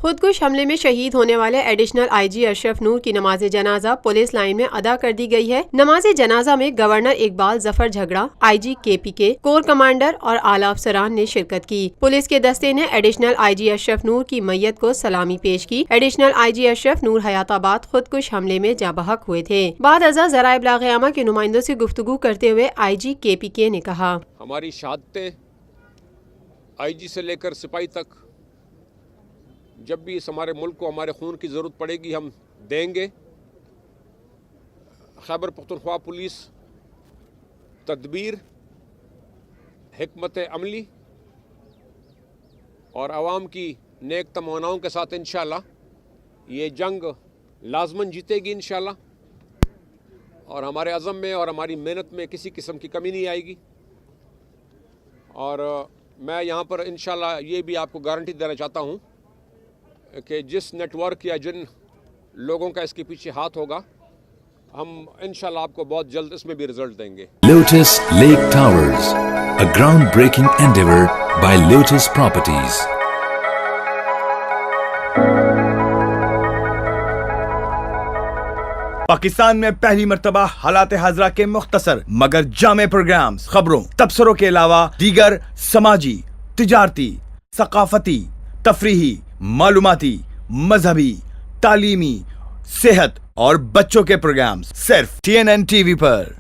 خودکش حملے میں شہید ہونے والے ایڈیشنل آئی جی اشرف نور کی نماز جنازہ پولیس لائن میں ادا کر دی گئی ہے۔ نماز جنازہ میں گورنر اقبال ظفر جھگڑا، آئی جی کے پی کے، کور کمانڈر اور اعلی افسران نے شرکت کی۔ پولیس کے دستے نے ایڈیشنل آئی جی اشرف نور کی میت کو سلامی پیش کی۔ ایڈیشنل آئی جی اشرف نور حیات آباد خودکش حملے میں جاں بحق ہوئے تھے۔ بعد ازاں ذرائع ابلاغ عامہ کے نمائندوں سے گفتگو کرتے ہوئے آئی جی کے پی کے نے کہا، ہماری شہادتیں آئی جی سے لے کر سپاہی تک جب بھی اس ہمارے ملک کو ہمارے خون کی ضرورت پڑے گی ہم دیں گے۔ خیبر پختونخوا پولیس تدبیر، حکمت عملی اور عوام کی نیک تمناؤں کے ساتھ انشاءاللہ یہ جنگ لازماً جیتے گی انشاءاللہ، اور ہمارے عزم میں اور ہماری محنت میں کسی قسم کی کمی نہیں آئے گی۔ اور میں یہاں پر انشاءاللہ یہ بھی آپ کو گارنٹی دینا چاہتا ہوں کہ جس نیٹ ورک یا جن لوگوں کا اس کے پیچھے ہاتھ ہوگا، ہم انشاءاللہ آپ کو بہت جلد اس میں بھی رزلٹ دیں گے۔ Lotus Lake Towers, a groundbreaking endeavor by Lotus Properties۔ Pakistan میں پہلی مرتبہ حالات حاضرہ کے مختصر مگر جامع پروگرامز، خبروں، تبصروں کے علاوہ دیگر سماجی، تجارتی، ثقافتی، تفریحی، معلوماتی، مذہبی، تعلیمی، صحت اور بچوں کے پروگرامز صرف TNN TV پر۔